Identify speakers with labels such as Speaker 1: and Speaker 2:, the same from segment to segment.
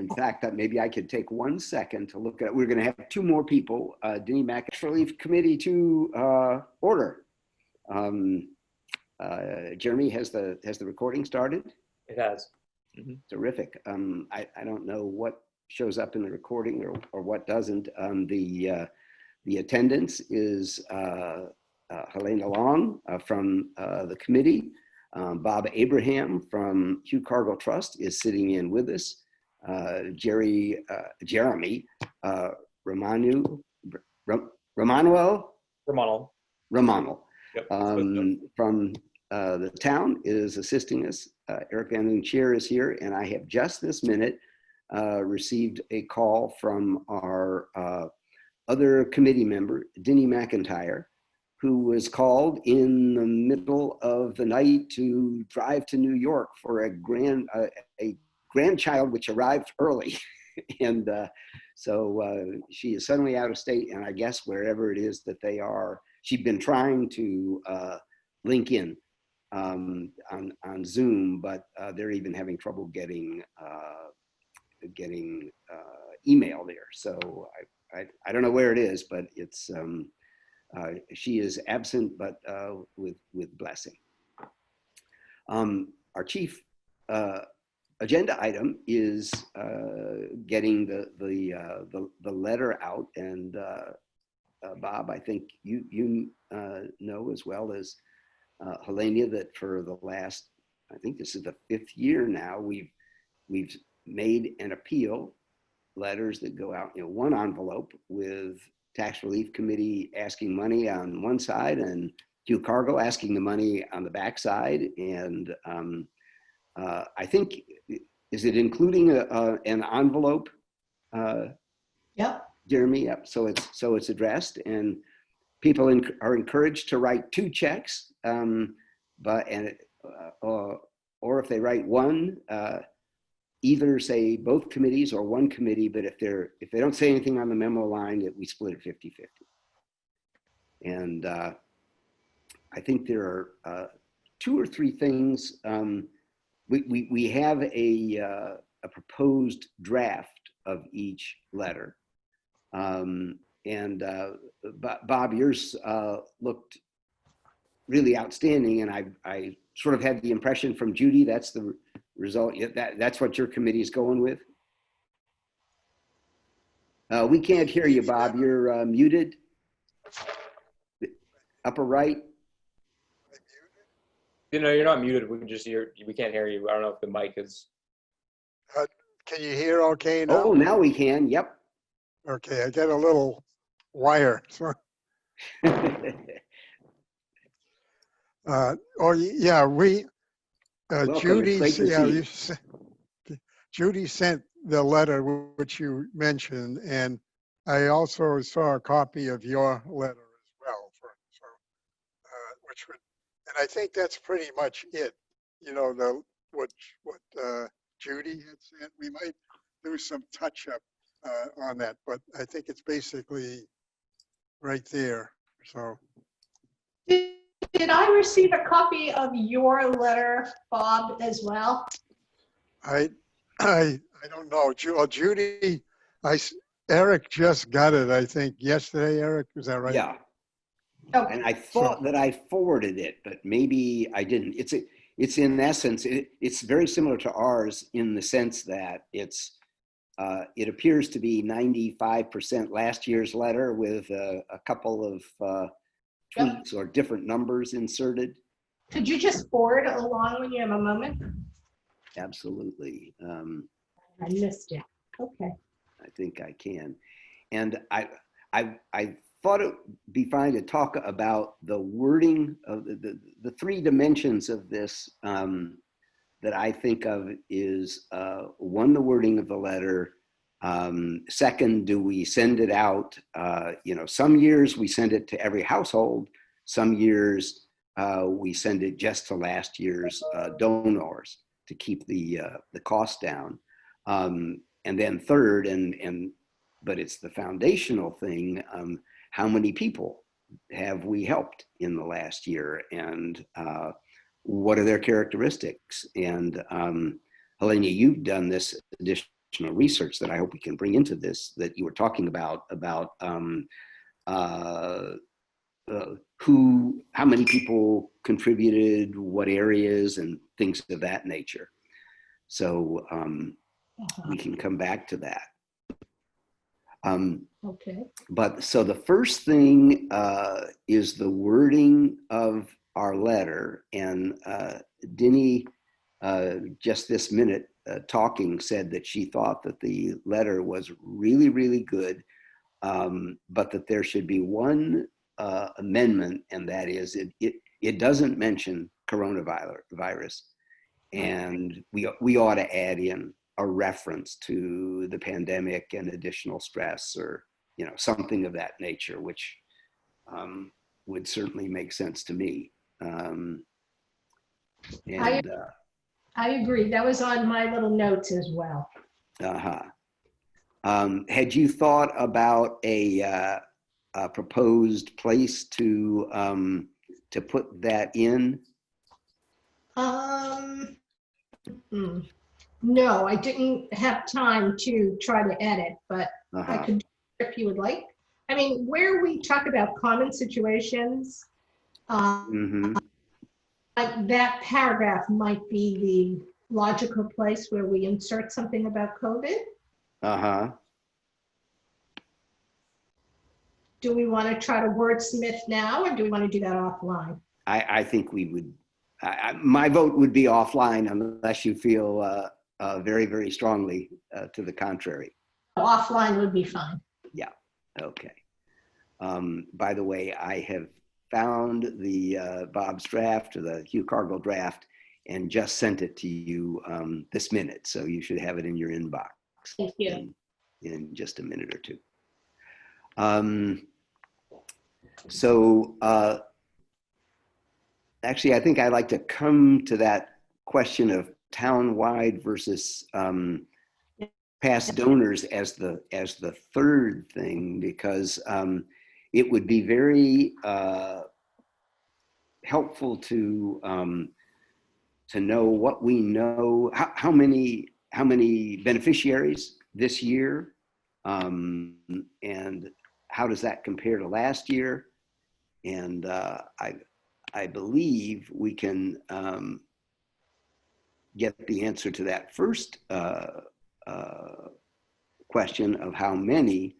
Speaker 1: in fact, maybe I could take 1 second to look at, we're going to have 2 more people. Denny Mack, Relief Committee to order. Jeremy, has the recording started?
Speaker 2: It has.
Speaker 1: Terrific. I don't know what shows up in the recording or what doesn't. The attendance is Helena Long from the committee. Bob Abraham from Hugh Cargill Trust is sitting in with us. Jeremy Romanel.
Speaker 2: Yep.
Speaker 1: From the town is assisting us. Eric Van Loon Chair is here, and I have just this minute received a call from our other committee member, Denny McIntyre, who was called in the middle of the night to drive to New York for a grandchild which arrived early. And so she is suddenly out of state, and I guess wherever it is that they are, she'd been trying to link in on Zoom, but they're even having trouble getting email there. So I don't know where it is, but it's she is absent, but with blessing. Our chief agenda item is getting the letter out, and Bob, I think you know as well as Helena that for the last, I think this is the 5th year now, we've made an appeal, letters that go out, one envelope with Tax Relief Committee asking money on one side and Hugh Cargill asking the money on the back side. And I think, is it including an envelope?
Speaker 3: Yep.
Speaker 1: Jeremy, yep. So it's addressed, and people are encouraged to write 2 checks, or if they write one, either say both committees or one committee, but if they don't say anything on the memo line, we split it 50-50. And I think there are 2 or 3 things. We have a proposed draft of each letter. Bob, yours looked really outstanding, and I sort of had the impression from Judy that's the result. That's what your committee is going with. We can't hear you, Bob. You're muted. Upper right.
Speaker 2: You're not muted. We can't hear you. I don't know if the mic is.
Speaker 4: Can you hear okay now?
Speaker 1: Oh, now we can. Yep.
Speaker 4: Okay, I get a little wire. Judy sent the letter which you mentioned, and I also saw a copy of your letter as well. And I think that's pretty much it. What Judy had sent. We might do some touch up on that, but I think it's basically right there. So.
Speaker 3: Did I receive a copy of your letter, Bob, as well?
Speaker 4: I don't know. Judy, Eric just got it, I think, yesterday, Eric, is that right?
Speaker 1: Yeah.
Speaker 3: Oh.
Speaker 1: And I thought that I forwarded it, but maybe I didn't. It's in essence, it's very similar to ours in the sense that it appears to be 95% last year's letter with a couple of tweaks or different numbers inserted.
Speaker 3: Could you just forward along when you have a moment?
Speaker 1: Absolutely.
Speaker 3: I missed it. Okay.
Speaker 1: I think I can. And I thought it would be fine to talk about the wording of the 3 dimensions of this that I think of is 1, the wording of the letter. Second, do we send it out? Some years we send it to every household. Some years we send it just to last year's donors to keep the cost down. And then third, but it's the foundational thing, how many people have we helped in the last year, and what are their characteristics? And Helena, you've done this additional additional research that I hope we can bring into this that you were talking about how many people contributed, what areas, and things of that nature. So we can come back to that.
Speaker 3: Okay.
Speaker 1: But so the first thing is the wording of our letter. And Dinny, just this minute talking, said that she thought that the letter was really, really good, but that there should be one amendment, and that is it doesn't mention coronavirus. And we ought to add in a reference to the pandemic and additional stress, or something of that nature, which would certainly make sense to me.
Speaker 3: I agree. That was on my little notes as well.
Speaker 1: Had you thought about a proposed place to put that in?
Speaker 3: No, I didn't have time to try to edit, but I could do it if you would like. I mean, where we talk about common situations, like that paragraph might be the logical place where we insert something about COVID. Do we want to try to wordsmith now, or do we want to do that offline?
Speaker 1: I think we would. My vote would be offline unless you feel very, very strongly to the contrary.
Speaker 3: Offline would be fine.
Speaker 1: Yeah. Okay. By the way, I have found the Bob's draft, or the Hugh Cargill draft, and just sent it to you this minute. So you should have it in your inbox.
Speaker 3: Thank you.
Speaker 1: In just a minute or two. Actually, I think I'd like to come to that question of town-wide versus past donors as the third thing, because it would be very helpful to know what we know, how many beneficiaries this year, and how does that compare to last year? And I believe we can get the answer to that first question of how many.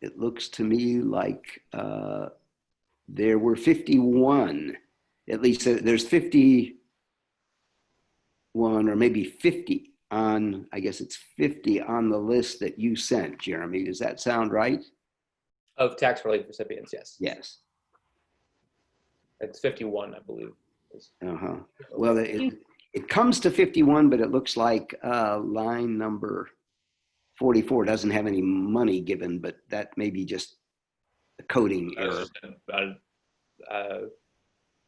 Speaker 1: It looks to me like there were 51, at least there's 51 or maybe 50 on, I guess it's 50 on the list that you sent, Jeremy. Does that sound right?
Speaker 2: Of tax relief recipients, yes.
Speaker 1: Yes.
Speaker 2: It's 51, I believe.
Speaker 1: Well, it comes to 51, but it looks like line number 44 doesn't have any money given, but that may be just a coding error.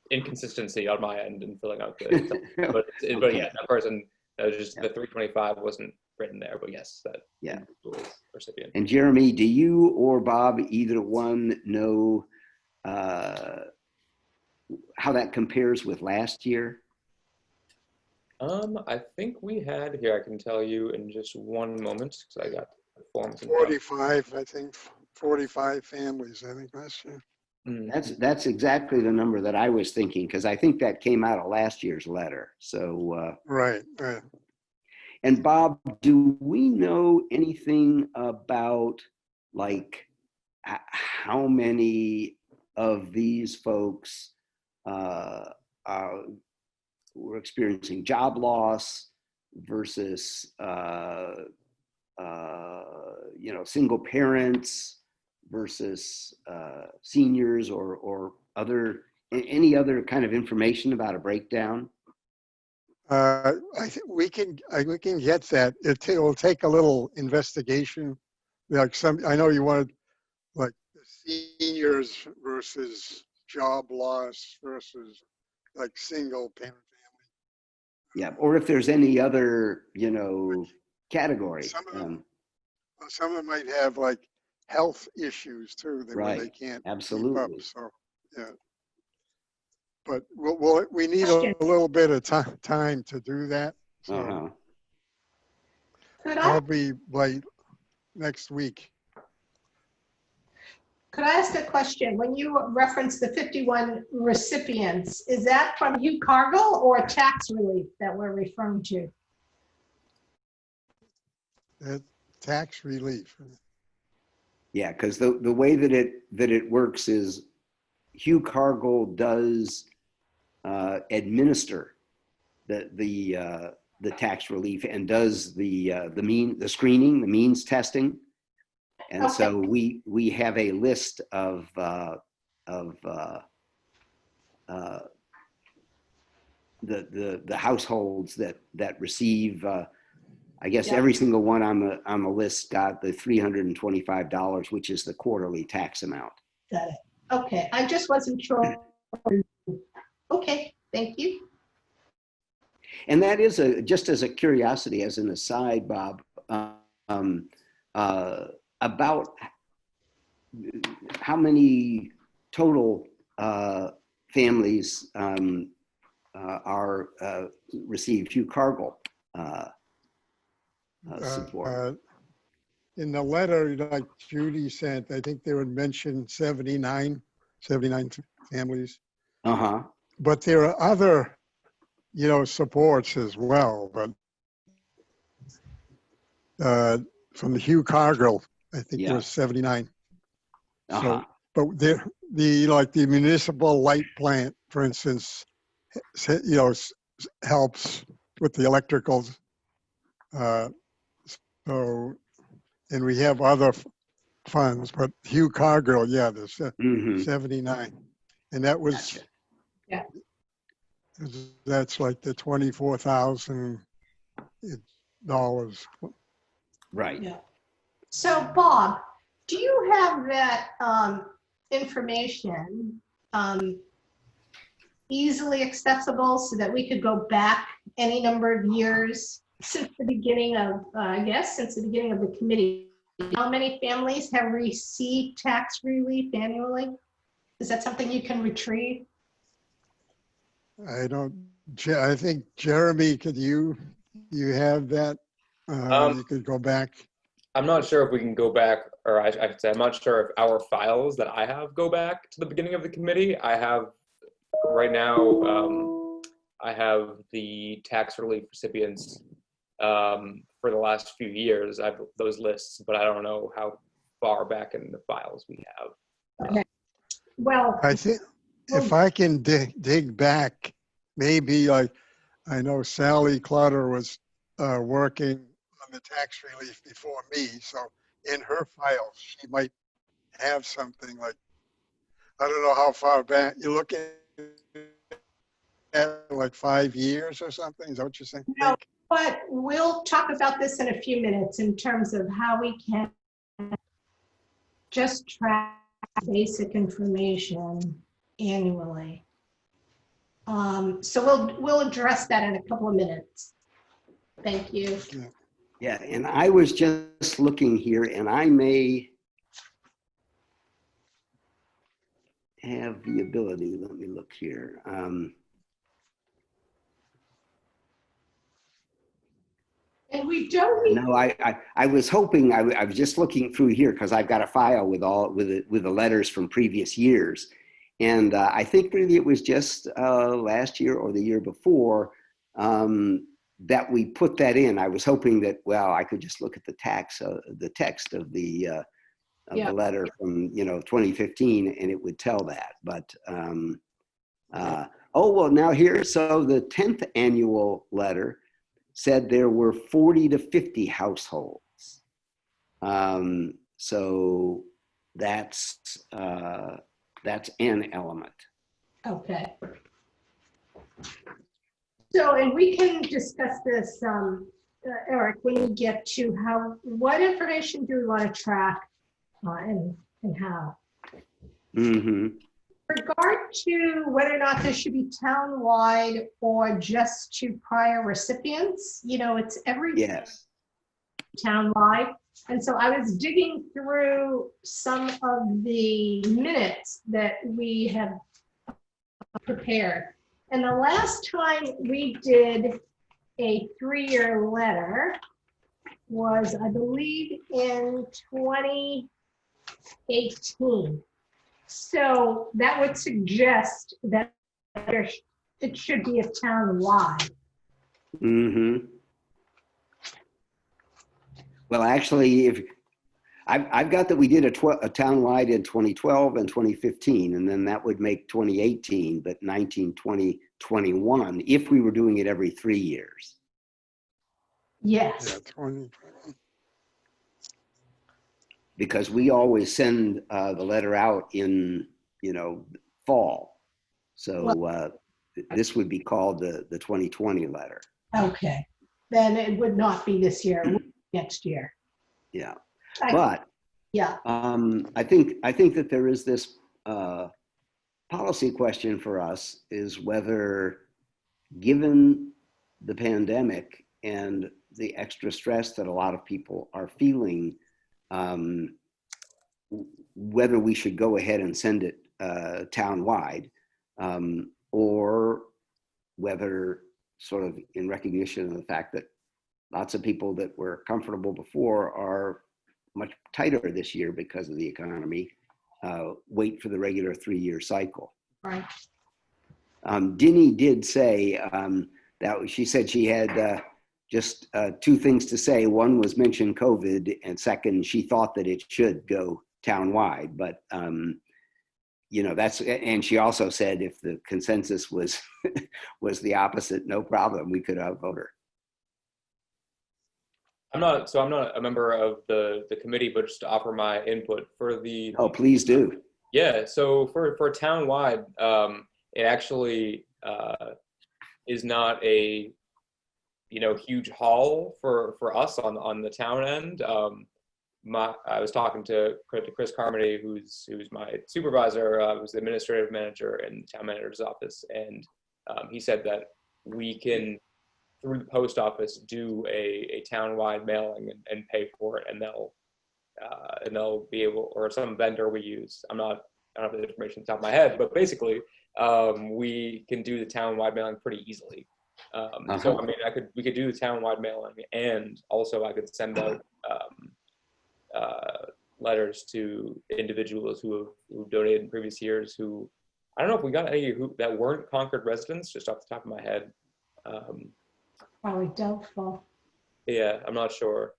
Speaker 2: Inconsistency on my end in filling out the but yeah, that person, that was just the 325 wasn't written there, but yes, that recipient.
Speaker 1: And Jeremy, do you or Bob, either one, know how that compares with last year?
Speaker 2: I think we had here, I can tell you in just one moment, because I got the forms.
Speaker 4: 45, I think, 45 families, I think last year.
Speaker 1: That's exactly the number that I was thinking, because I think that came out of last year's letter. So
Speaker 4: right.
Speaker 1: And Bob, do we know anything about like how many of these folks were experiencing job loss versus single parents versus seniors, or any other kind of information about a breakdown?
Speaker 4: I think we can get that. It'll take a little investigation. Like I know you wanted like seniors versus job loss versus like single parent family.
Speaker 1: Yeah, or if there's any other, category.
Speaker 4: Some of them might have like health issues too, where they can't
Speaker 1: absolutely
Speaker 4: keep up. So yeah, but we need a little bit of time to do that. So Probably by next week.
Speaker 3: Could I ask a question? When you reference the 51 recipients, is that from Hugh Cargill or tax relief that we're referring to?
Speaker 4: Tax relief.
Speaker 1: Yeah, because the way that it works is Hugh Cargill does administer the tax relief and does the screening, the means testing. And
Speaker 3: Okay.
Speaker 1: so we have a list of the households that receive. I guess
Speaker 3: Yeah.
Speaker 1: every single one on the list got the $325, which is the quarterly tax amount.
Speaker 3: Got it. Okay, I just wasn't sure. Okay, thank you.
Speaker 1: And that is just as a curiosity, as an aside, Bob. About how many total families receive Hugh Cargill support?
Speaker 4: In the letter like Judy sent, I think they would mention 79 families.
Speaker 1: Uh-huh.
Speaker 4: But there are other, supports as well. But from the Hugh Cargill, I think there was 79.
Speaker 1: Uh-huh.
Speaker 4: So, but the municipal light plant, for instance, helps with the electricals. So, and we have other funds, but Hugh Cargill, there's 79, and that was,
Speaker 3: Yeah.
Speaker 4: That's like the $24,000.
Speaker 1: Right.
Speaker 3: Yeah. So Bob, do you have that information easily accessible so that we could go back any number of years since the beginning of, since the beginning of the committee? How many families have received tax relief annually? Is that something you can retrieve?
Speaker 4: I think Jeremy, could you have that? You could go back.
Speaker 2: I'm not sure if we can go back, or I should say, I'm not sure if our files that I have go back to the beginning of the committee. I have right now, I have the tax relief recipients for the last few years. I have those lists, but I don't know how far back in the files we have.
Speaker 3: Okay. Well,
Speaker 4: I think if I can dig back, maybe I know Sally Clutter was working on the tax relief before me, so in her files she might have something like, I don't know how far back you're looking at, like 5 years or something. Is that what you're saying?
Speaker 3: No, but we'll talk about this in a few minutes in terms of how we can just track basic information annually. So we'll address that in a couple of minutes. Thank you.
Speaker 1: Yeah, and I was just looking here, and I may have the ability. Let me look here.
Speaker 3: And we don't need.
Speaker 1: No, I was hoping, I was just looking through here because I've got a file with the letters from previous years. And I think really it was just last year or the year before that we put that in. I was hoping that, well, I could just look at the text of the letter from 2015 and it would tell that. But oh, well, now here, so the 10th annual letter said there were 40 to 50 households. So that's an element.
Speaker 3: Okay. So, and we can discuss this, Eric, when we get to what information do we want to track and how?
Speaker 1: Mm-hmm.
Speaker 3: Regard to whether or not this should be town-wide or just to prior recipients, it's every town-wide. And so I was digging through some of the minutes that we have prepared. And the last time we did a 3-year letter was, I believe, in 2018. So that would suggest that it should be a town-wide.
Speaker 1: Mm-hmm. Well, actually, if I've got that we did a townwide in 2012 and 2015, and then that would make 2018, but 19, 20, 21, if we were doing it every 3 years.
Speaker 3: Yes.
Speaker 4: Yeah, 20.
Speaker 1: Because we always send the letter out in, fall. So this would be called the 2020 letter.
Speaker 3: Okay. Then it would not be this year, it would be next year.
Speaker 1: Yeah.
Speaker 3: I-
Speaker 1: But
Speaker 3: Yeah.
Speaker 1: I think that there is this policy question for us is whether, given the pandemic and the extra stress that a lot of people are feeling, whether we should go ahead and send it town-wide, or whether, sort of in recognition of the fact that lots of people that were comfortable before are much tighter this year because of the economy, wait for the regular 3-year cycle.
Speaker 3: Right.
Speaker 1: Dinny did say that she said she had just 2 things to say. One was mention COVID, and second, she thought that it should go town-wide. But that's, and she also said if the consensus was was the opposite, no problem, we could outvote her.
Speaker 2: I'm not a member of the committee, but just to offer my input for the.
Speaker 1: Oh, please do.
Speaker 2: Yeah, so for townwide, it actually is not a huge haul for us on the town end. I was talking to Chris Carmody, who's my supervisor, who's the administrative manager in the town manager's office, and he said that we can, through the post office, do a town-wide mailing and pay for it, and they'll be able, or some vendor we use. I don't have the information on the top of my head, but basically we can do the town-wide mailing pretty easily. So I mean, we could do the town-wide mailing, and also I could send out letters to individuals who donated in previous years. Who, I don't know if we got any that weren't Concord residents, just off the top of my head.
Speaker 3: Probably doubtful.
Speaker 2: Yeah, I'm not sure.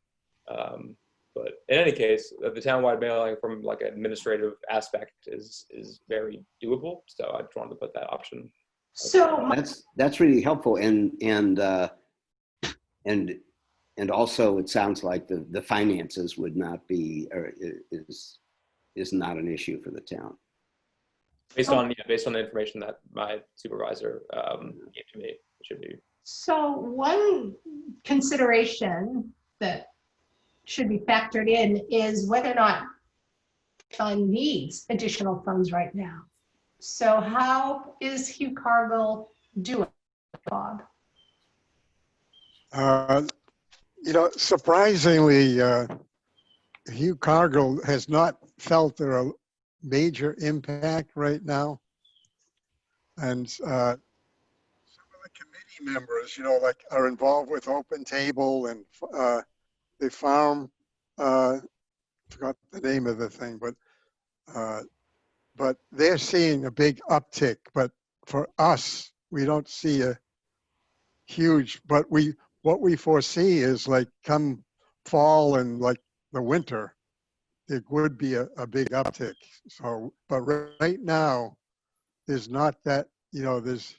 Speaker 2: But in any case, the townwide mailing from like an administrative aspect is very doable. So I just wanted to put that option.
Speaker 3: So
Speaker 1: That's really helpful, and also it sounds like the finances would not be, or is not an issue for the town.
Speaker 2: Based on the information that my supervisor gave to me, it should be.
Speaker 3: So one consideration that should be factored in is whether or not fund needs additional funds right now. So how is Hugh Cargill doing, Bob?
Speaker 4: Surprisingly, Hugh Cargill has not felt a major impact right now. And some of the committee members, like are involved with Open Table and the farm, forgot the name of the thing, but they're seeing a big uptick. But for us, we don't see a huge, but what we foresee is like come fall and like the winter, it would be a big uptick. So, but right now, there's not that, there's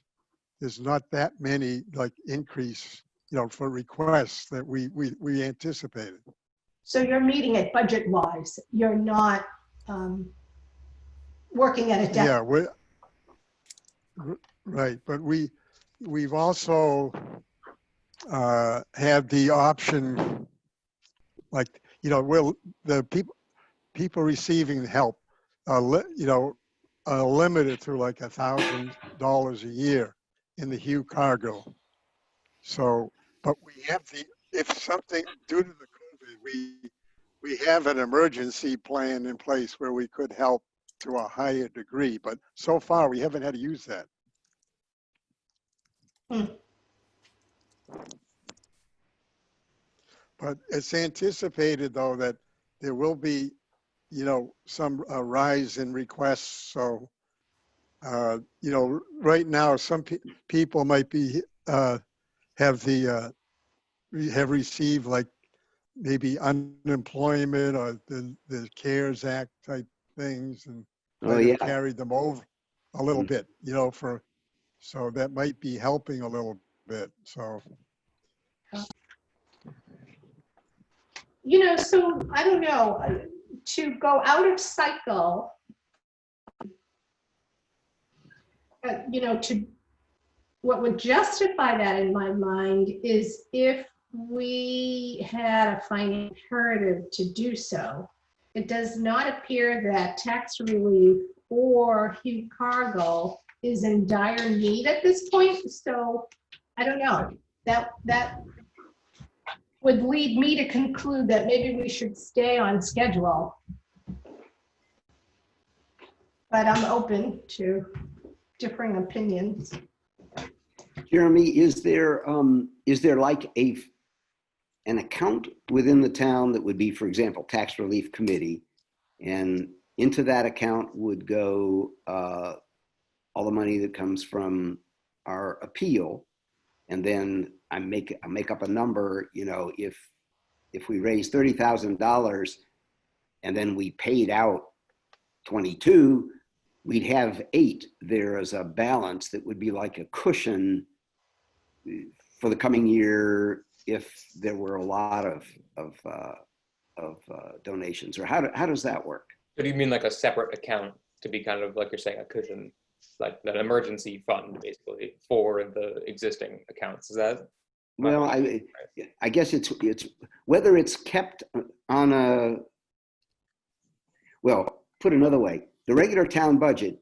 Speaker 4: not that many like increase, for requests that we anticipated.
Speaker 3: So you're meeting it budget wise. You're not working at a deficit.
Speaker 4: Yeah, right. But we've also had the option, like, will the people receiving help, are limited to like $1,000 a year in the Hugh Cargill. So, but we have if something due to the COVID, we have an emergency plan in place where we could help to a higher degree, but so far we haven't had to use that. But it's anticipated though that there will be, you know, some rise in requests. So, you know, right now, some people might be, have received like maybe unemployment or the CARES Act type things, and
Speaker 1: Oh,
Speaker 4: might have
Speaker 1: yeah.
Speaker 4: carried them over a little
Speaker 1: Mm.
Speaker 4: bit, you know, so that might be helping a little bit. So,
Speaker 3: You know, so I don't know, to go out of cycle, you know, what would justify that in my mind is if we had a financial imperative to do so. It does not appear that tax relief or Hugh Cargill is in dire need at this point. So I don't know. That would lead me to conclude that maybe we should stay on schedule. But I'm open to differing opinions.
Speaker 1: Jeremy, is there like an account within the town that would be, for example, tax relief committee, and into that account would go all the money that comes from our appeal, and then I make up a number, you know, if we raise $30,000 and then we paid out 22, we'd have 8 there as a balance that would be like a cushion for the coming year if there were a lot of donations. Or how does that work?
Speaker 2: So do you mean like a separate account to be kind of like you're saying a cushion, like that emergency fund basically for the existing accounts? Is that?
Speaker 1: Well, I guess it's whether it's kept on a, well, put another way, the regular town budget,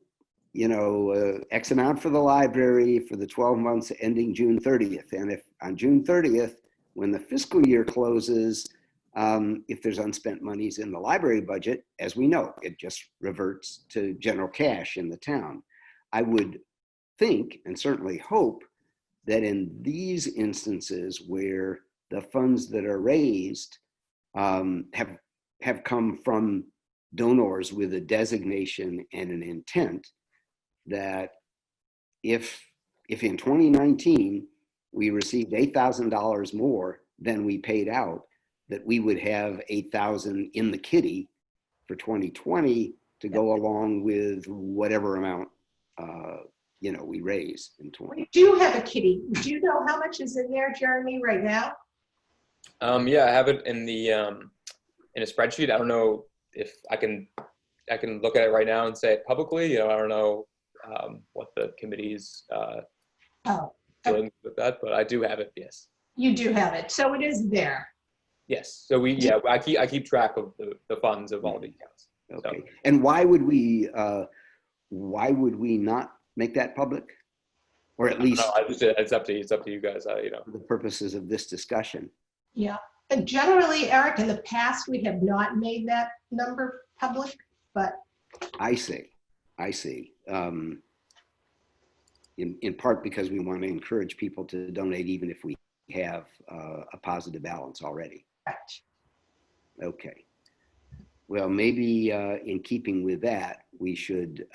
Speaker 1: you know, X amount for the library for the 12 months ending June 30th. And if on June 30th, when the fiscal year closes, if there's unspent monies in the library budget, as we know, it just reverts to general cash in the town. I would think and certainly hope that in these instances where the funds that are raised have come from donors with a designation and an intent, that if in 2019 we received $8,000 more than we paid out, that we would have 8,000 in the kitty for 2020 to go along with whatever amount you know, we raise in 20.
Speaker 3: We do have a kitty. Do you know how much is in there, Jeremy, right now?
Speaker 2: Yeah, I have it in the in a spreadsheet. I don't know if I can look at it right now and say it publicly. You know, I don't know what the committee's feeling with that, but I do have it. Yes.
Speaker 3: You do have it, so it is there.
Speaker 2: Yes. So I keep track of the funds of all the accounts.
Speaker 1: Okay. So. And why would we not make that public, or at least
Speaker 2: it's up to you guys. You know,
Speaker 1: for the purposes of this discussion.
Speaker 3: Yeah, and generally, Eric, in the past we have not made that number public, but
Speaker 1: I see. In part because we want to encourage people to donate even if we have a positive balance already.
Speaker 3: Correct.
Speaker 1: Okay. Well, maybe in keeping with that, we should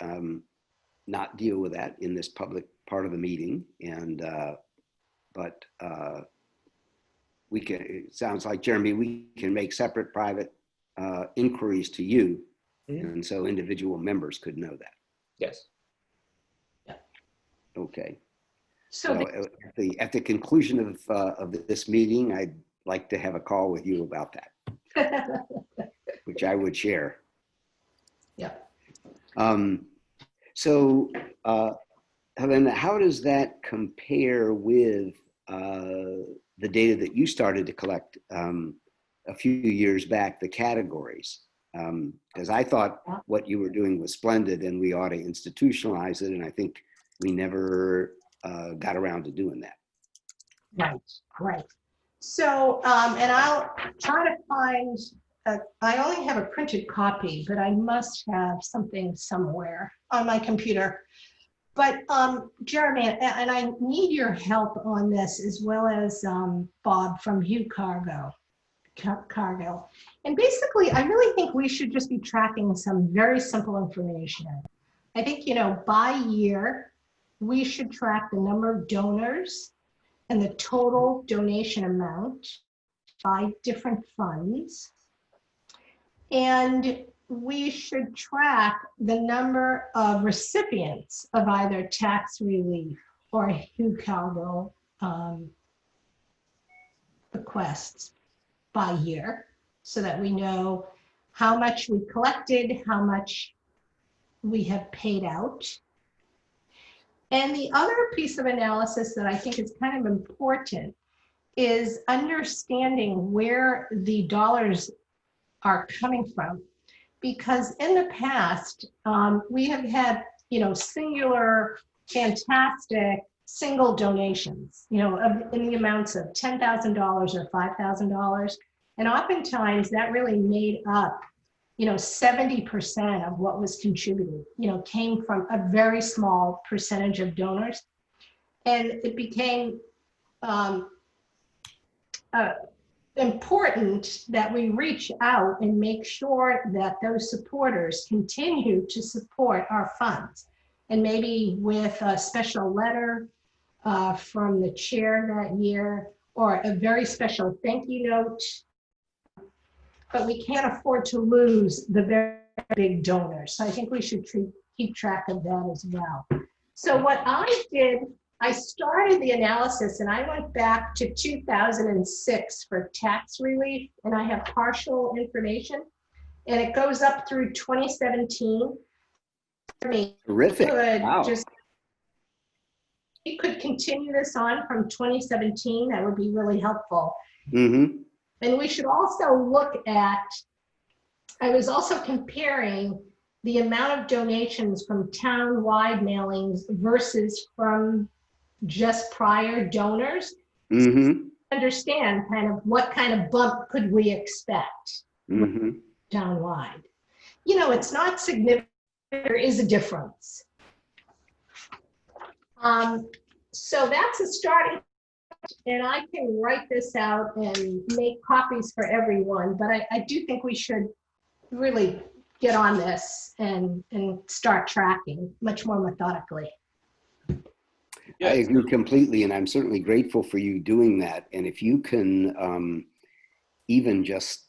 Speaker 1: not deal with that in this public part of the meeting, and but we can. It sounds like, Jeremy, we can make separate private inquiries to you, and so individual members could know that.
Speaker 2: Yes.
Speaker 1: Okay.
Speaker 3: So
Speaker 1: at the conclusion of this meeting, I'd like to have a call with you about that, which I would share.
Speaker 3: Yeah.
Speaker 1: So, Helena, how does that compare with the data that you started to collect a few years back, the categories? Because I thought what you were doing was splendid and we ought to institutionalize it, and I think we never got around to doing that.
Speaker 3: Right. So, and I'll try to find, I only have a printed copy, but I must have something somewhere on my computer. But Jeremy, and I need your help on this, as well as Bob from Hugh Cargo, Cargill. And basically, I really think we should just be tracking some very simple information. I think, by year, we should track the number of donors and the total donation amount by different funds. And we should track the number of recipients of either tax relief or Hugh Cargill bequests by year, so that we know how much we collected, how much we have paid out. And the other piece of analysis that I think is kind of important is understanding where the dollars are coming from. Because in the past, we have had, singular, fantastic single donations, in the amounts of $10,000 or $5,000. And oftentimes that really made up, 70% of what was contributed, came from a very small percentage of donors. And it became important that we reach out and make sure that those supporters continue to support our funds. And maybe with a special letter from the chair that year, or a very special thank you note. But we can't afford to lose the very big donors. So I think we should keep track of that as well. So what I did, I started the analysis and I went back to 2006 for tax relief, and I have partial information, and it goes up through 2017.
Speaker 1: Terrific. Wow.
Speaker 3: We could continue this on from 2017. That would be really helpful.
Speaker 1: Mm-hmm.
Speaker 3: And we should also look at, I was also comparing the amount of donations from town-wide mailings versus from just prior donors.
Speaker 1: Mm-hmm.
Speaker 3: Understand kind of what kind of bump could we expect town-wide. It's not significant, there is a difference. So that's a starting, and I can write this out and make copies for everyone, but I do think we should really get on this and start tracking much more methodically.
Speaker 1: I agree completely, and I'm certainly grateful for you doing that. And if you can even just,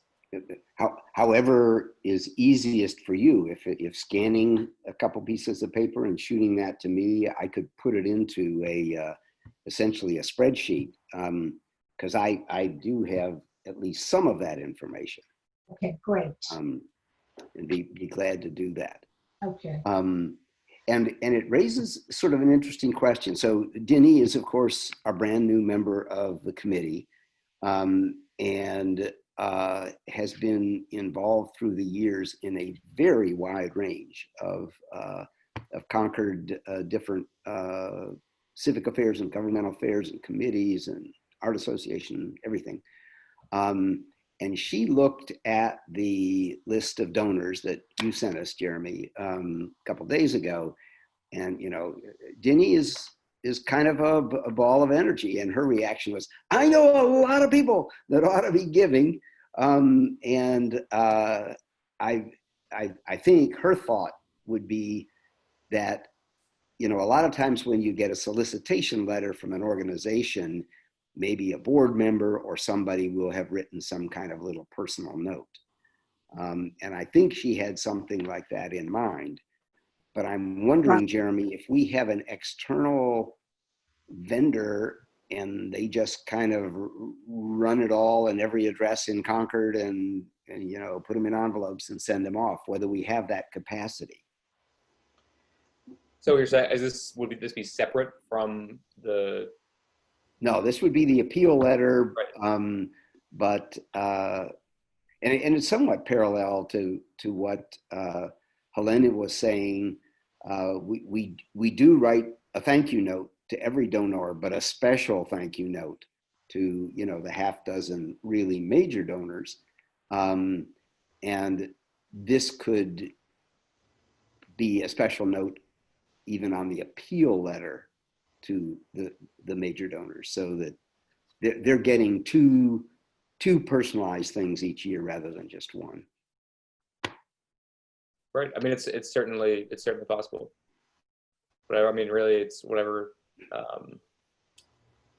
Speaker 1: however is easiest for you, if scanning a couple pieces of paper and shooting that to me, I could put it into essentially a spreadsheet, because I do have at least some of that information.
Speaker 3: Okay, great.
Speaker 1: And be glad to do that.
Speaker 3: Okay.
Speaker 1: And it raises sort of an interesting question. So Denny is, of course, a brand new member of the committee, and has been involved through the years in a very wide range of Concord different civic affairs and governmental affairs and committees and art association, everything. And she looked at the list of donors that you sent us, Jeremy, a couple of days ago. And, Denny is kind of a ball of energy. And her reaction was, I know a lot of people that ought to be giving. And I think her thought would be that, a lot of times when you get a solicitation letter from an organization, maybe a board member or somebody will have written some kind of little personal note. And I think she had something like that in mind. But I'm wondering, Jeremy, if we have an external vendor and they just kind of run it all in every address in Concord and put them in envelopes and send them off, whether we have that capacity.
Speaker 2: So you're saying, would this be separate from the?
Speaker 1: No, this would be the appeal letter,
Speaker 2: right.
Speaker 1: But and it's somewhat parallel to what Helena was saying. We do write a thank you note to every donor, but a special thank you note to the half dozen really major donors, and this could be a special note even on the appeal letter to the major donors, so that they're getting two two personalized things each year rather than just one.
Speaker 2: Right. I mean, it's certainly possible. Whatever. I mean, really, it's whatever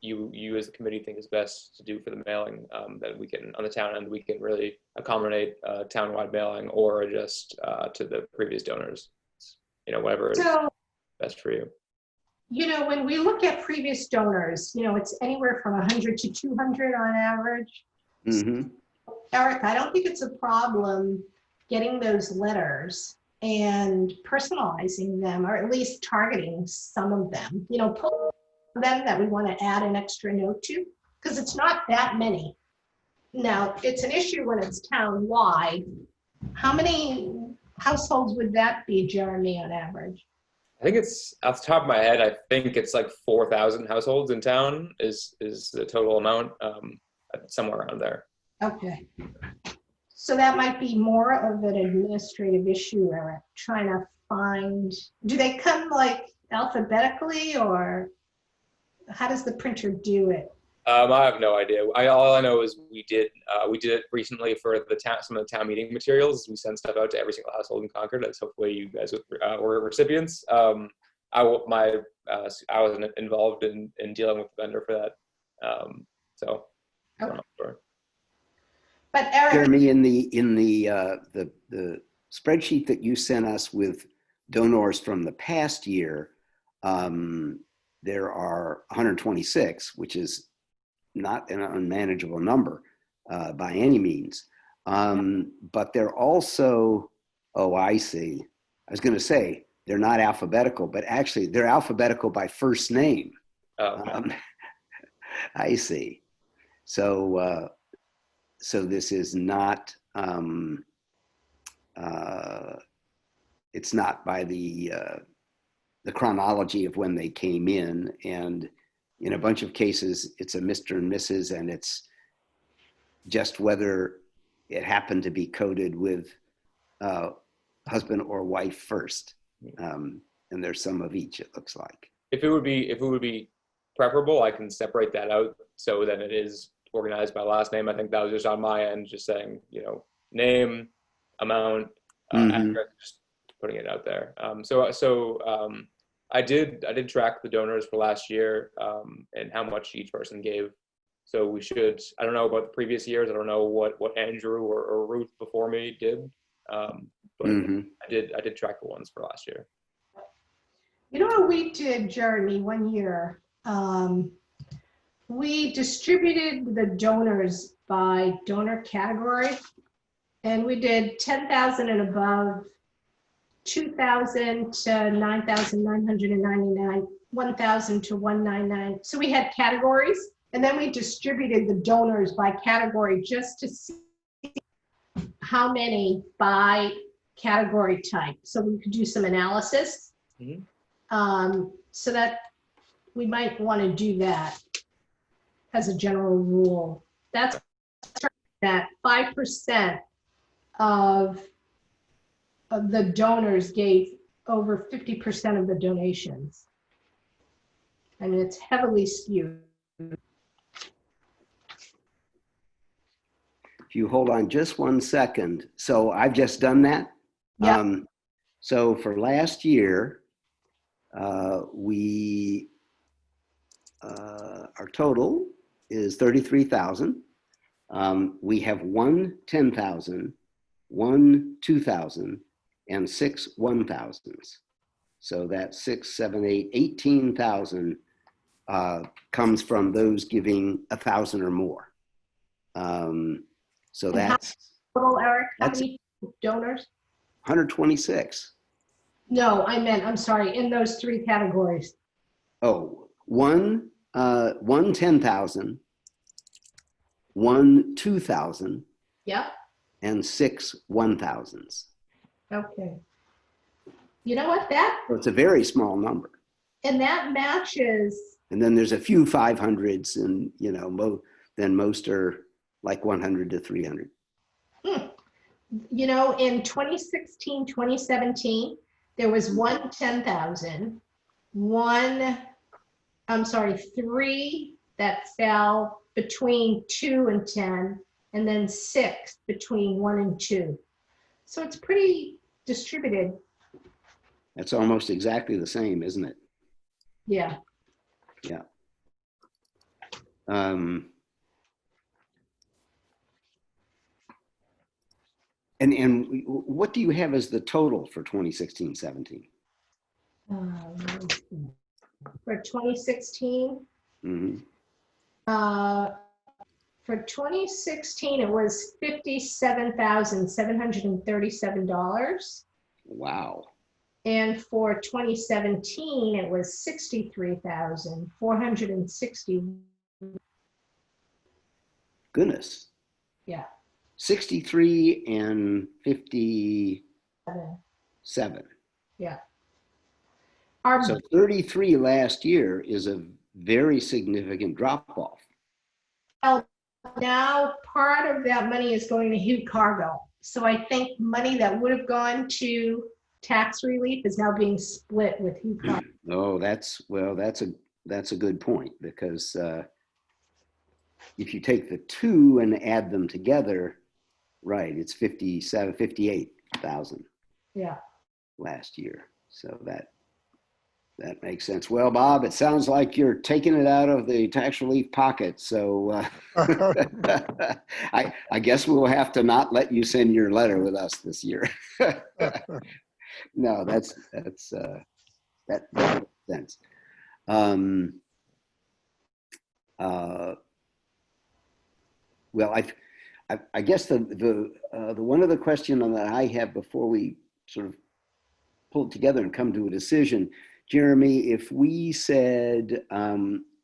Speaker 2: you as a committee think is best to do for the mailing, that we can on the town end we can really accommodate town-wide mailing or adjust to the previous donors. You know, whatever is best for you.
Speaker 3: You know, when we look at previous donors, you know, it's anywhere from 100 to 200 on average.
Speaker 1: Mm-hmm.
Speaker 3: Eric, I don't think it's a problem getting those letters and personalizing them, or at least targeting some of them, you know, pull them that we want to add an extra note to, because it's not that many. Now, it's an issue when it's town-wide. How many households would that be, Jeremy, on average?
Speaker 2: I think it's off the top of my head. I think it's like 4,000 households in town is the total amount, somewhere around there.
Speaker 3: Okay. So that might be more of an administrative issue, Eric, trying to find, do they come like alphabetically, or how does the printer do it?
Speaker 2: I have no idea. All I know is we did it recently for the town, some of the town meeting materials. We sent stuff out to every single household in Concord. As hopefully you guys were recipients. I wasn't involved in dealing with the vendor for that. So
Speaker 3: Okay.
Speaker 2: I'm not sure.
Speaker 3: But Eric,
Speaker 1: Jeremy, in the spreadsheet that you sent us with donors from the past year, there are 126, which is not an unmanageable number by any means. But they're also, oh, I see. I was going to say they're not alphabetical, but actually they're alphabetical by first name.
Speaker 2: Oh, okay.
Speaker 1: I see. So, so this is not, it's not by the chronology of when they came in, and in a bunch of cases, it's a Mr. and Mrs., and it's just whether it happened to be coded with husband or wife first. And there's some of each, it looks like.
Speaker 2: If it would be preferable, I can separate that out so that it is organized by last name. I think that was just on my end, just saying, you know, name, amount, address, just putting it out there. I did track the donors for last year and how much each person gave. So we should, I don't know about the previous years. I don't know what Andrew or Ruth before me did. But I did track the ones for last year.
Speaker 3: you know what we did, Jeremy, one year? We distributed the donors by donor category, and we did 10,000 and above, 2,000 to 9,999, 1,000 to 199. So we had categories, and then we distributed the donors by category just to see how many by category type. So we could do some analysis. So that we might want to do that as a general rule. That's that 5% of the donors gave over 50% of the donations. I mean, it's heavily skewed.
Speaker 1: If you hold on just 1 second. So I've just done that.
Speaker 3: Yeah.
Speaker 1: So for last year, our total is 33,000. We have 1 10,000, 1 2,000, and 6 1,000s. So that's 6, 7, 8, 18,000 comes from those giving 1,000 or more. So
Speaker 3: And
Speaker 1: that's
Speaker 3: total, Eric, how many donors?
Speaker 1: 126.
Speaker 3: No, I'm sorry, in those 3 categories.
Speaker 1: Oh, 1 10,000, 1 2,000,
Speaker 3: Yep.
Speaker 1: and 6 1,000s.
Speaker 3: Okay. You know what, that,
Speaker 1: So it's a very small number.
Speaker 3: and that matches,
Speaker 1: And then there's a few 500s, and you know, then most are like 100 to 300.
Speaker 3: you know, in 2016, 2017, there was 1 10,000, 3 that fell between 2 and 10, and then 6 between 1 and 2. So it's pretty distributed.
Speaker 1: That's almost exactly the same, isn't it?
Speaker 3: Yeah.
Speaker 1: Yeah. And what do you have as the total for 2016-17?
Speaker 3: For 2016,
Speaker 1: Mm-hmm.
Speaker 3: for 2016, it was $57,737.
Speaker 1: Wow.
Speaker 3: And for 2017, it was 63,460.
Speaker 1: Goodness.
Speaker 3: Yeah.
Speaker 1: 63 and 57.
Speaker 3: Yeah. Our,
Speaker 1: So 33 last year is a very significant drop off.
Speaker 3: now part of that money is going to Hugh Cargill. So I think money that would have gone to tax relief is now being split with Hugh Cargill.
Speaker 1: Oh, that's a good point, because if you take the two and add them together, right, it's 58,000
Speaker 3: Yeah.
Speaker 1: last year. So that makes sense. Well, Bob, it sounds like you're taking it out of the tax relief pocket. So I guess we'll have to not let you send your letter with us this year. No, that makes sense. Well, I guess the one other question that I have before we sort of pull it together and come to a decision, Jeremy, if we said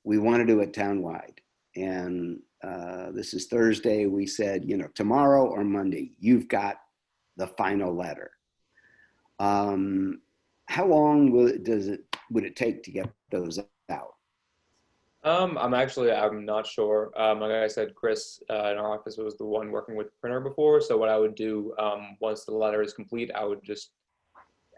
Speaker 1: we want to do it townwide, and this is Thursday, we said, tomorrow or Monday, you've got the final letter. How long would it take to get those out?
Speaker 2: I'm not sure. Like I said, Chris in our office was the one working with the printer before. So what I would do once the letter is complete, I would just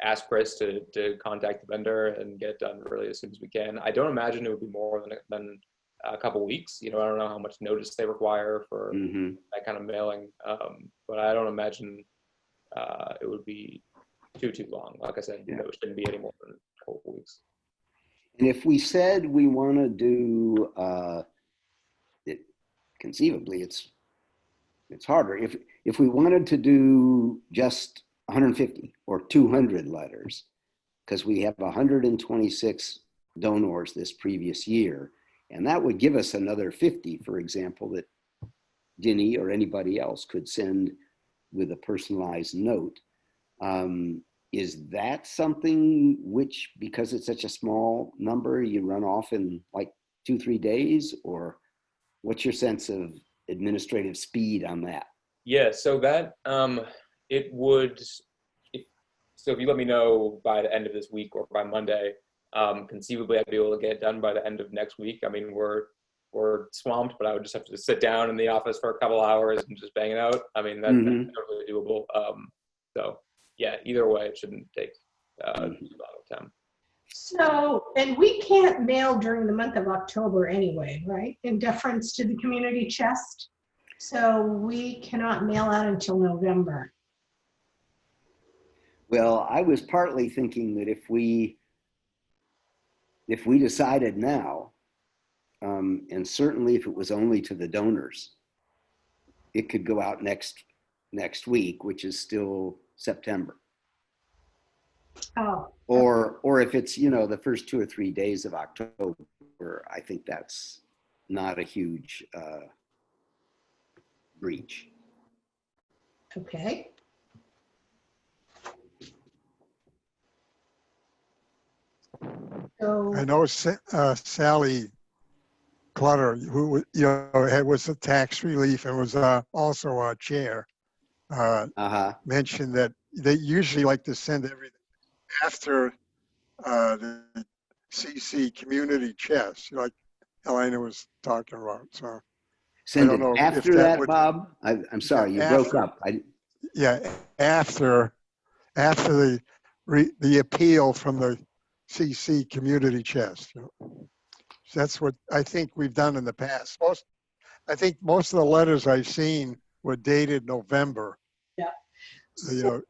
Speaker 2: ask Chris to contact the vendor and get it done really as soon as we can. I don't imagine it would be more than a couple weeks. I don't know how much notice they require for that kind of mailing, but I don't imagine it would be too long. Like I said,
Speaker 1: Yeah.
Speaker 2: It shouldn't be any more than a couple weeks.
Speaker 1: And if we said we want to do it, conceivably, it's harder. If we wanted to do just 150 or 200 letters, because we have 126 donors this previous year, and that would give us another 50, for example, that Ginny or anybody else could send with a personalized note. Is that something which, because it's such a small number, you run off in like 2-3 days? Or what's your sense of administrative speed on that?
Speaker 2: Yeah, so that it would. So if you let me know by the end of this week or by Monday, conceivably I'd be able to get it done by the end of next week. I mean, we're swamped, but I would just have to sit down in the office for a couple hours and just bang it out. I mean, that's totally doable. So yeah, either way, it shouldn't take too long of time.
Speaker 3: So, and we can't mail during the month of October anyway, right? In deference to the community chest. So we cannot mail out until November.
Speaker 1: Well, I was partly thinking that if we decided now, and certainly if it was only to the donors, it could go out next week, which is still September.
Speaker 3: Oh.
Speaker 1: Or if it's, the first 2 or 3 days of October, I think that's not a huge breach.
Speaker 3: Okay. So
Speaker 4: I know Sally Clutter, who was a tax relief and was also our chair, mentioned that they usually like to send everything after the CC community chest, like Elena was talking about. So
Speaker 1: Send
Speaker 4: I
Speaker 1: it
Speaker 4: don't know
Speaker 1: after
Speaker 4: if
Speaker 1: that,
Speaker 4: would,
Speaker 1: Bob? I'm sorry, you broke up.
Speaker 4: After the appeal from the CC community chest. So that's what I think we've done in the past. I think most of the letters I've seen were dated November,
Speaker 3: Yeah.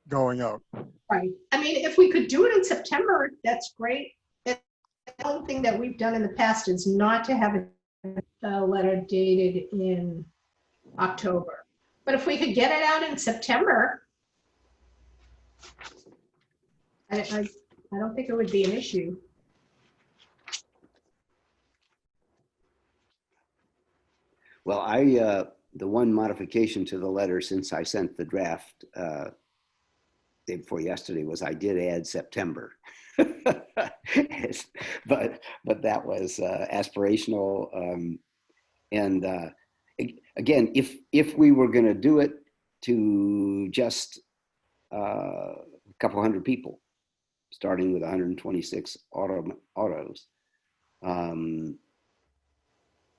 Speaker 4: going out.
Speaker 3: Right. I mean, if we could do it in September, that's great. And the only thing that we've done in the past is not to have a letter dated in October. But if we could get it out in September, I don't think it would be an issue.
Speaker 1: Well, the one modification to the letter since I sent the draft day before yesterday was I did add September. but that was aspirational. And again, if we were going to do it to just a couple hundred people, starting with 126 autos,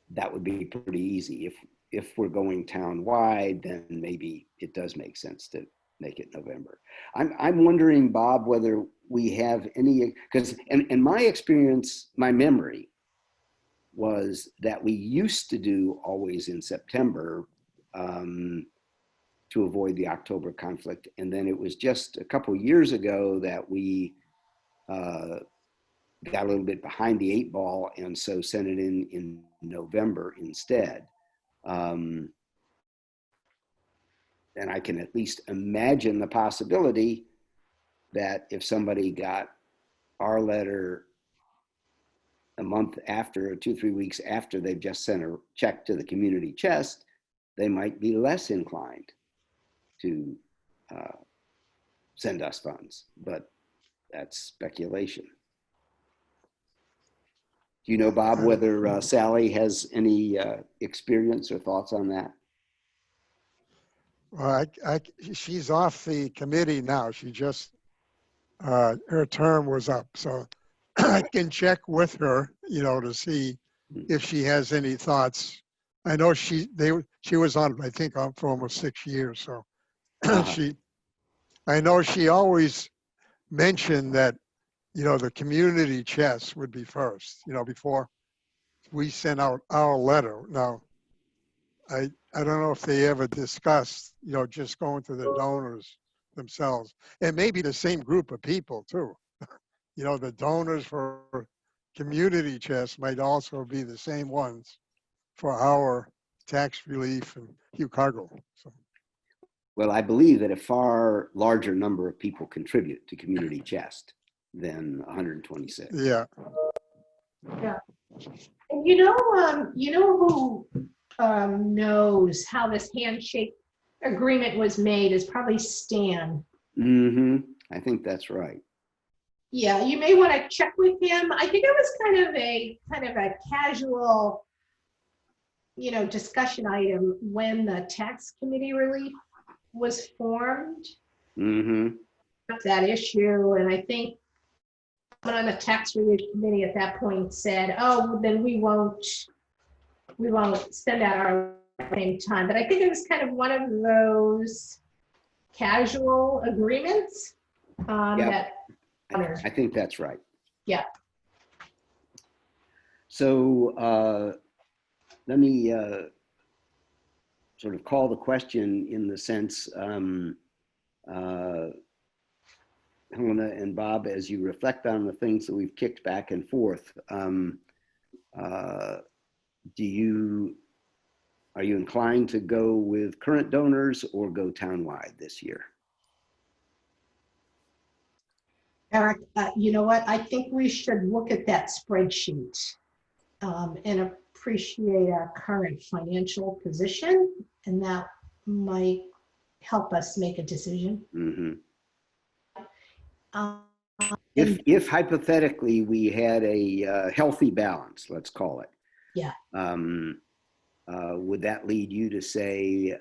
Speaker 1: that would be pretty easy. If we're going town-wide, then maybe it does make sense to make it November. I'm wondering, Bob, whether we have any, because in my experience, my memory was that we used to do always in September to avoid the October conflict. And then it was just a couple years ago that we got a little bit behind the 8 ball and so sent it in November instead. And I can at least imagine the possibility that if somebody got our letter a month after, or 2-3 weeks after they've just sent a check to the community chest, they might be less inclined to send us funds, but that's speculation. Do you know, Bob, whether Sally has any experience or thoughts on that?
Speaker 4: Well, she's off the committee now. She just, her term was up. So I can check with her, to see if she has any thoughts. I know she was on, I think, for almost 6 years. So I know she always mentioned that, the community chest would be first, before we sent out our letter. Now, I don't know if they ever discussed, just going to the donors themselves. And maybe the same group of people too. The donors for community chest might also be the same ones for our tax relief and Hugh Cargill. So.
Speaker 1: Well, I believe that a far larger number of people contribute to community chest than 126.
Speaker 4: Yeah.
Speaker 3: Yeah. And you know who knows how this handshake agreement was made is probably Stan.
Speaker 1: Mm-hmm. I think that's right.
Speaker 3: Yeah, you may want to check with him. I think it was kind of a casual, discussion item when the tax committee relief was formed.
Speaker 1: Mm-hmm.
Speaker 3: That issue, and I think someone on the tax relief committee at that point said, "Oh, then we won't send out our same time." But I think it was kind of one of those casual agreements that.
Speaker 1: I think that's right.
Speaker 3: Yeah.
Speaker 1: So let me sort of call the question in the sense, Helena and Bob, as you reflect on the things that we've kicked back and forth, are you inclined to go with current donors or go townwide this year?
Speaker 3: Eric, you know what? I think we should look at that spreadsheet and appreciate our current financial position, and that might help us make a decision.
Speaker 1: Mm-hmm. If hypothetically we had a healthy balance, let's call it.
Speaker 3: Yeah.
Speaker 1: Would that lead you to say,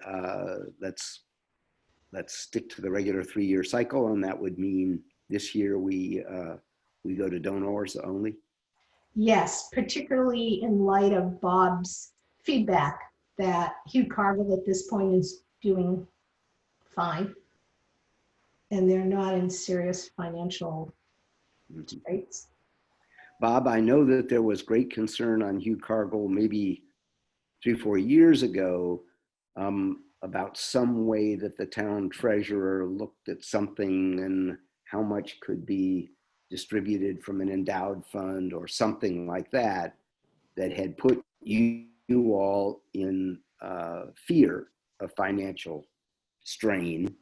Speaker 1: let's stick to the regular 3-year cycle, and that would mean this year we go to donors only?
Speaker 3: Yes, particularly in light of Bob's feedback that Hugh Cargill at this point is doing fine, and they're not in serious financial straits.
Speaker 1: Bob, I know that there was great concern on Hugh Cargill maybe 3 or 4 years ago about some way that the town treasurer looked at something and how much could be distributed from an endowed fund or something like that, that had put you all in fear of financial strain.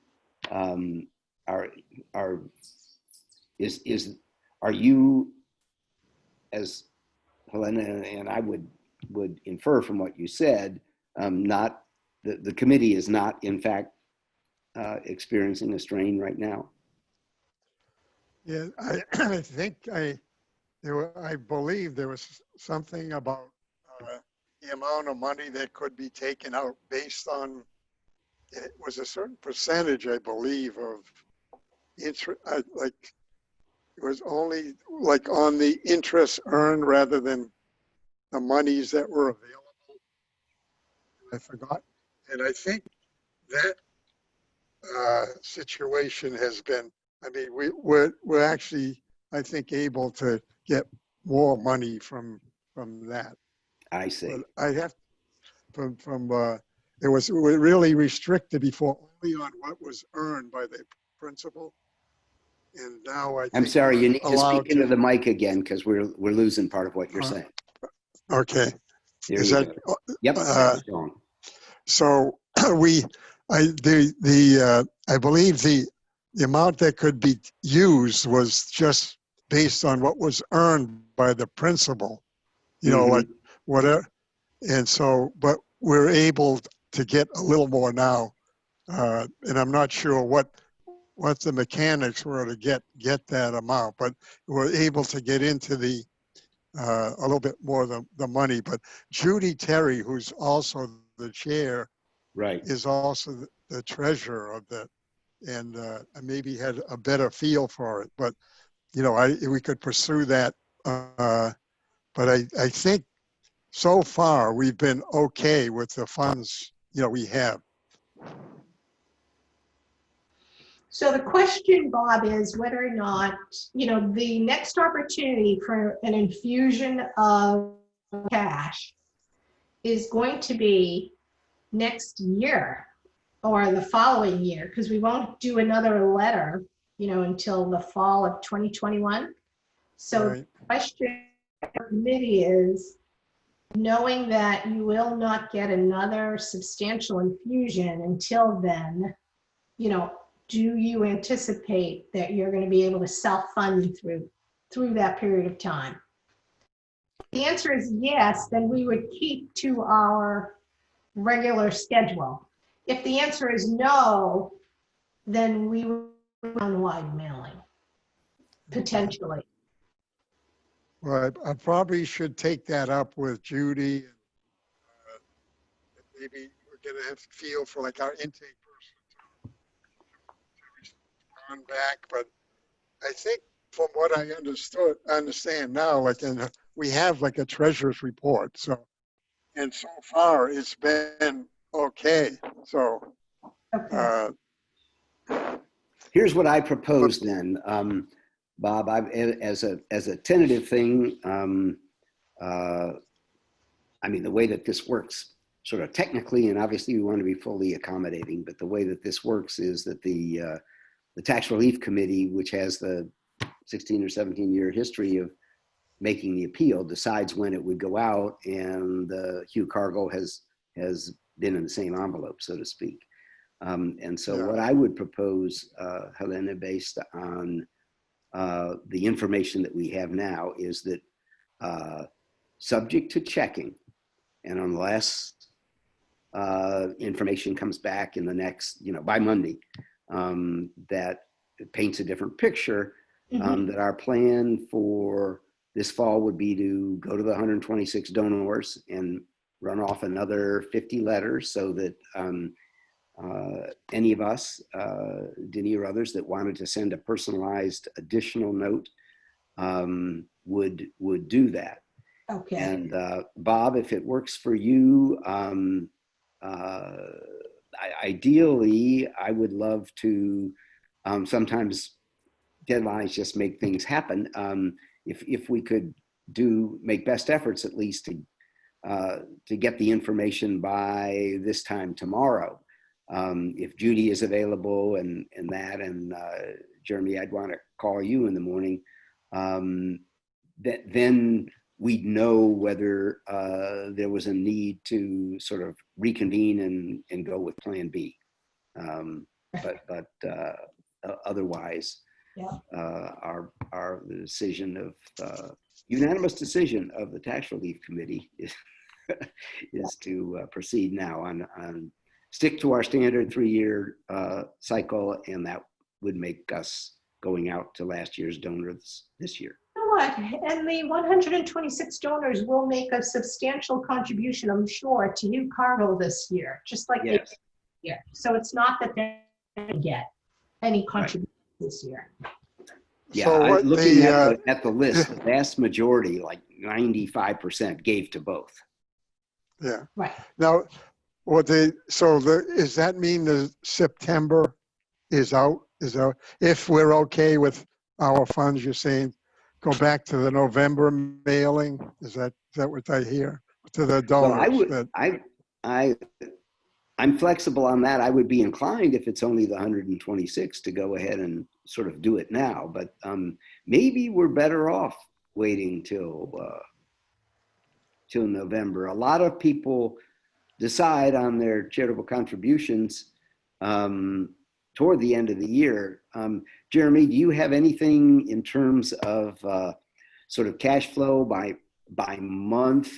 Speaker 1: Are are are you, as Helena and I would infer from what you said, not the committee is not in fact experiencing a strain right now?
Speaker 4: Yeah, I think I believe there was something about the amount of money that could be taken out based on, it was a certain percentage, I believe, of interest, like it was only like on the interest earned rather than the monies that were available. I forgot. And I think that situation has been, I mean, we're actually, I think, able to get more money from that.
Speaker 1: I see.
Speaker 4: But I have it was really restricted before only on what was earned by the principal. And now I think
Speaker 1: I'm sorry, you need to
Speaker 4: allowed
Speaker 1: speak into the mic again because we're losing part of what you're saying.
Speaker 4: Okay.
Speaker 1: There
Speaker 4: Is
Speaker 1: you
Speaker 4: that,
Speaker 1: go. Yep, that's strong.
Speaker 4: so I believe the amount that could be used was just based on what was earned by the principal, you know, like whatever. And so, but we're able to get a little more now. And I'm not sure what the mechanics were to get that amount, but we're able to get into the a little bit more of the money. But Judy Terry, who's also the chair,
Speaker 1: Right.
Speaker 4: is also the treasurer of that, and maybe had a better feel for it. But you know, we could pursue that. But I think so far we've been okay with the funds, you know, we have.
Speaker 3: So the question, Bob, is whether or not, you know, the next opportunity for an infusion of cash is going to be next year or the following year, because we won't do another letter, you know, until the fall of 2021. So
Speaker 4: Right.
Speaker 3: the question for the committee is, knowing that you will not get another substantial infusion until then, you know, do you anticipate that you're going to be able to self-fund through that period of time? If the answer is yes, then we would keep to our regular schedule. If the answer is no, then we would online mailing, potentially.
Speaker 4: Well, I probably should take that up with Judy. Maybe we're going to have to feel for like our intake person to respond back. But I think from what I understand now, like we have like a treasurer's report. So, and so far it's been okay. So,
Speaker 3: Okay.
Speaker 1: Here's what I propose then, Bob. As a tentative thing, I mean, the way that this works sort of technically, and obviously we want to be fully accommodating, but the way that this works is that the Tax Relief Committee, which has the 16 or 17 year history of making the appeal, decides when it would go out, and Hugh Cargill has been in the same envelope, so to speak. And so what I would propose, Helena, based on the information that we have now, is that subject to checking, and unless information comes back in the next, you know, by Monday, that paints a different picture, that our plan for this fall would be to go to the 126 donors and run off another 50 letters so that any of us, Denny or others that wanted to send a personalized additional note would do that.
Speaker 3: Okay.
Speaker 1: And Bob, if it works for you, ideally, I would love to, sometimes deadlines just make things happen. If we could make best efforts at least to to get the information by this time tomorrow. If Judy is available and Jeremy, I'd want to call you in the morning. Then we'd know whether there was a need to sort of reconvene and go with Plan B. But otherwise,
Speaker 3: Yeah.
Speaker 1: the decision of unanimous decision of the Tax Relief Committee is to proceed now on stick to our standard 3-year cycle, and that would make us going out to last year's donors this year.
Speaker 3: You know what? And the 126 donors will make a substantial contribution, I'm sure, to UCargo this year, just like they did this year. So it's not that they get any contribution this year.
Speaker 1: Yeah,
Speaker 4: So
Speaker 1: looking at the list, the vast majority, like 95%, gave to both.
Speaker 4: Yeah.
Speaker 3: Right.
Speaker 4: Now, does that mean the September is out? If we're okay with our funds, you're saying go back to the November mailing? Is that what I hear to the donors?
Speaker 1: Well, I'm flexible on that. I would be inclined, if it's only the 126, to go ahead and sort of do it now. But maybe we're better off waiting till November. A lot of people decide on their charitable contributions toward the end of the year. Jeremy, do you have anything in terms of sort of cash flow by month?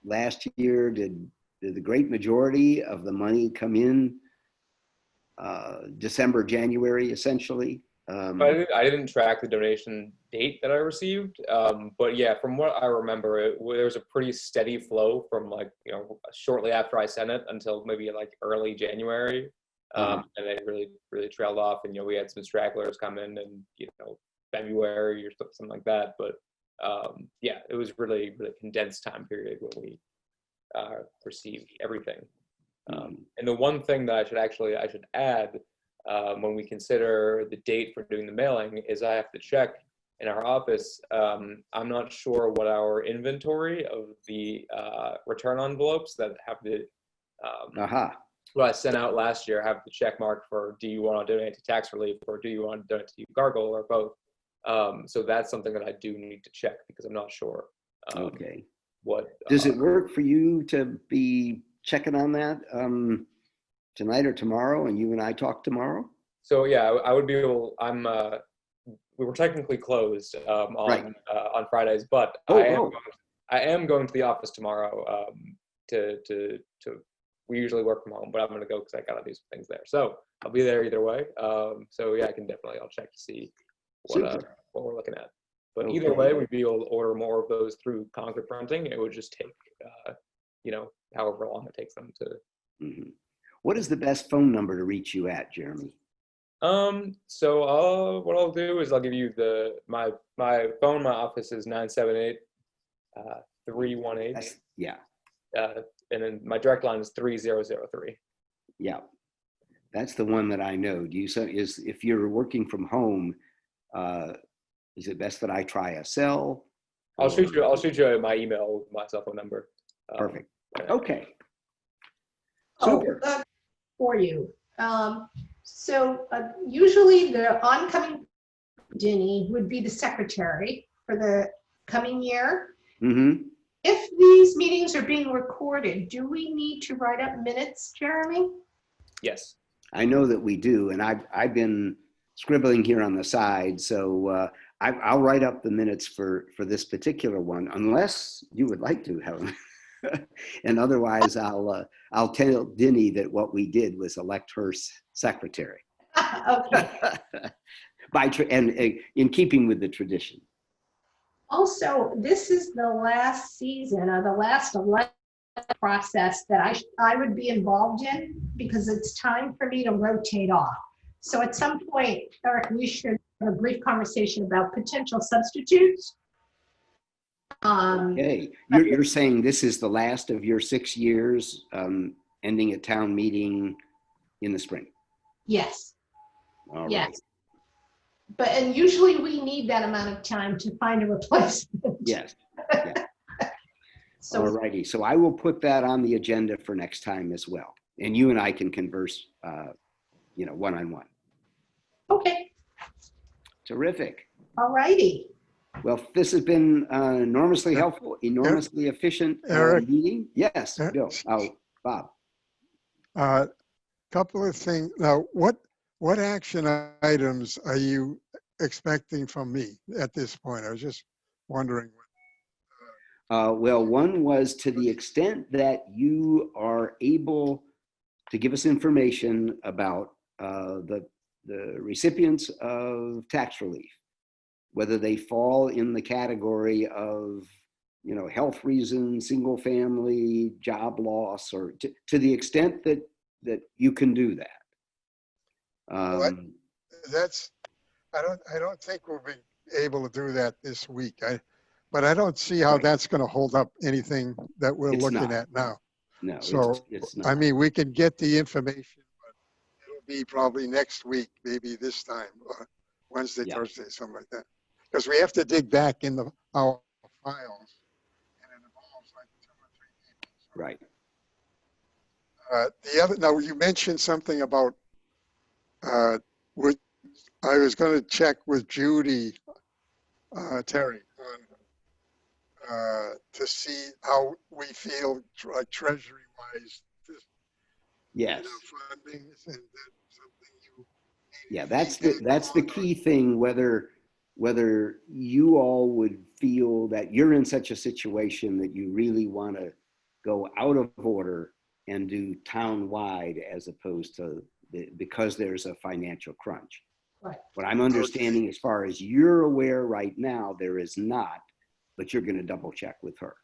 Speaker 1: Last year, did the great majority of the money come in December, January, essentially?
Speaker 2: I didn't track the donation date that I received, but yeah, from what I remember, there was a pretty steady flow from shortly after I sent it until maybe like early January, and it really trailed off. And we had some stragglers come in February or something like that. But yeah, it was really condensed time period when we received everything. And the one thing that I should add when we consider the date for doing the mailing is I have to check in our office. I'm not sure what our inventory of the return envelopes that have the what I sent out last year have the check mark for do you want to donate to tax relief or do you want to donate to UCargo or both. So that's something that I do need to check because I'm not sure.
Speaker 1: Okay.
Speaker 2: What
Speaker 1: does it work for you to be checking on that tonight or tomorrow, and you and I talk tomorrow?
Speaker 2: So yeah, I would be able. We were technically closed on Fridays, but I am going to the office tomorrow. We usually work from home, but I'm going to go because I got to do some things there. So I'll be there either way. So yeah, I'll check to see what we're looking at. But either way, we'd be able to order more of those through Concord printing. It would just take, however long it takes them to.
Speaker 1: Mm-hmm. What is the best phone number to reach you at, Jeremy?
Speaker 2: So what I'll do is I'll give you my phone. My office is 978-318.
Speaker 1: Yeah.
Speaker 2: And then my direct line is 3003.
Speaker 1: Yeah, that's the one that I know. If you're working from home, is it best that I try a cell?
Speaker 2: I'll shoot you my email, my cell phone number.
Speaker 1: Perfect. Okay.
Speaker 3: Super. For you. So usually the oncoming Denny would be the secretary for the coming year.
Speaker 1: Mm-hmm.
Speaker 3: If these meetings are being recorded, do we need to write up minutes, Jeremy?
Speaker 2: Yes.
Speaker 1: I know that we do, and I've been scribbling here on the side, so I'll write up the minutes for this particular one, unless you would like to, Helen. And otherwise, I'll tell Denny that what we did was elect her secretary.
Speaker 3: Okay.
Speaker 1: And in keeping with the tradition.
Speaker 3: Also, this is the last season or the last election process that I would be involved in because it's time for me to rotate off. So at some point, Eric, we should have a brief conversation about potential substitutes.
Speaker 1: Okay, you're saying this is the last of your 6 years, ending at town meeting in the spring?
Speaker 3: Yes.
Speaker 1: All right.
Speaker 3: Yes. And usually we need that amount of time to find a replacement.
Speaker 1: Yes. Yeah.
Speaker 3: So
Speaker 1: All righty. So I will put that on the agenda for next time as well. And you and I can converse, one-on-one.
Speaker 3: okay,
Speaker 1: Terrific.
Speaker 3: all righty.
Speaker 1: Well, this has been enormously helpful, enormously efficient
Speaker 4: Eric?
Speaker 1: meeting. Yes,
Speaker 4: Eric?
Speaker 1: Bill. Oh, Bob.
Speaker 4: Couple of things. Now, what action items are you expecting from me at this point? I was just wondering.
Speaker 1: Well, one was to the extent that you are able to give us information about the recipients of tax relief, whether they fall in the category of, health reasons, single family, job loss, or to the extent that you can do that.
Speaker 4: What? I don't think we'll be able to do that this week. But I don't see how
Speaker 1: Right.
Speaker 4: that's going to hold up anything that we're
Speaker 1: It's
Speaker 4: looking
Speaker 1: not.
Speaker 4: at now.
Speaker 1: No,
Speaker 4: So,
Speaker 1: it's not.
Speaker 4: I mean, we can get the information, but it'll be probably next week, maybe this time, Wednesday,
Speaker 1: Yeah.
Speaker 4: Thursday, something like that. Because we have to dig back in our files, and it involves like 2 or 3 people.
Speaker 1: Right.
Speaker 4: Now you mentioned something about, I was going to check with Judy, Terry, to see how we feel treasury wise.
Speaker 1: Yes.
Speaker 4: Funding, and that's something you.
Speaker 1: Yeah, that's the key thing, whether you all would feel that you're in such a situation that you really want to go out of order and do town-wide as opposed to because there's a financial crunch.
Speaker 3: Right.
Speaker 1: What I'm understanding, as far as you're aware right now, there is not, but you're going to double check with her.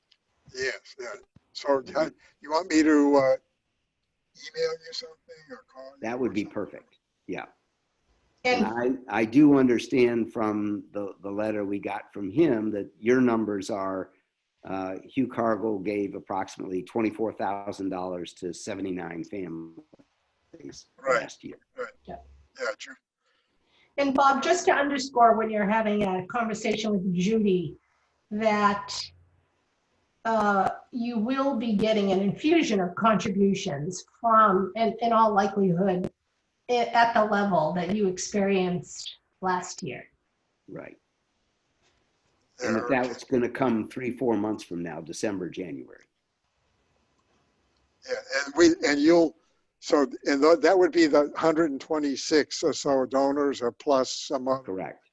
Speaker 4: Yes, yeah. So you want me to email you something or call you?
Speaker 1: That would be perfect. Yeah.
Speaker 3: And
Speaker 1: And I do understand from the letter we got from him that your numbers are, Hugh Cargill gave approximately $24,000 to 79 families last year.
Speaker 4: Right.
Speaker 3: Yeah.
Speaker 4: Yeah, true.
Speaker 3: And Bob, just to underscore when you're having a conversation with Judy, that you will be getting an infusion of contributions from, in all likelihood, at the level that you experienced last year.
Speaker 1: Right.
Speaker 4: Yeah,
Speaker 1: And that was going to come 3-4 months from now, December, January.
Speaker 4: Yeah, and you'll, so, and that would be the 126 or so donors or plus some other.
Speaker 1: Correct.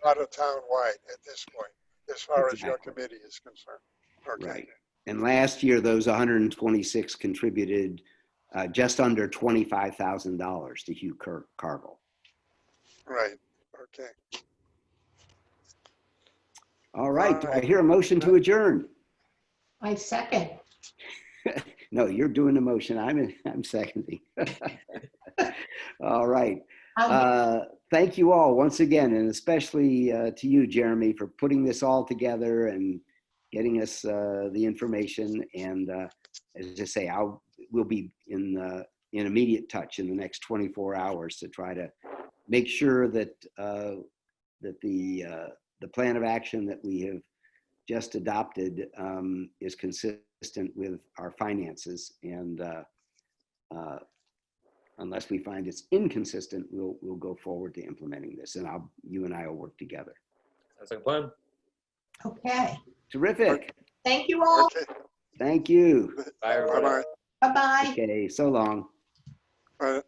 Speaker 4: Not a town-wide at this point, as far as your
Speaker 1: Exactly.
Speaker 4: committee is concerned. Okay.
Speaker 1: Right. And last year, those 126 contributed just under $25,000 to Hugh Cargill.
Speaker 4: Right, okay.
Speaker 1: All right. Do I hear a motion to adjourn?
Speaker 3: I second.
Speaker 1: No, you're doing the motion. I'm seconding. All right. Thank you all once again, and especially to you, Jeremy, for putting this all together and getting us the information. And as I say, we'll be in immediate touch in the next 24 hours to try to make sure that the plan of action that we have just adopted is consistent with our finances, and unless we find it's inconsistent, we'll go forward to implementing this, and you and I will work together.
Speaker 2: Sounds like a plan.
Speaker 3: Okay.
Speaker 1: Terrific.
Speaker 3: Thank you all.
Speaker 4: Okay.
Speaker 1: Thank you.
Speaker 2: Bye, everybody.
Speaker 4: Bye-bye.
Speaker 3: Bye-bye.
Speaker 1: Okay, so long.
Speaker 4: Bye.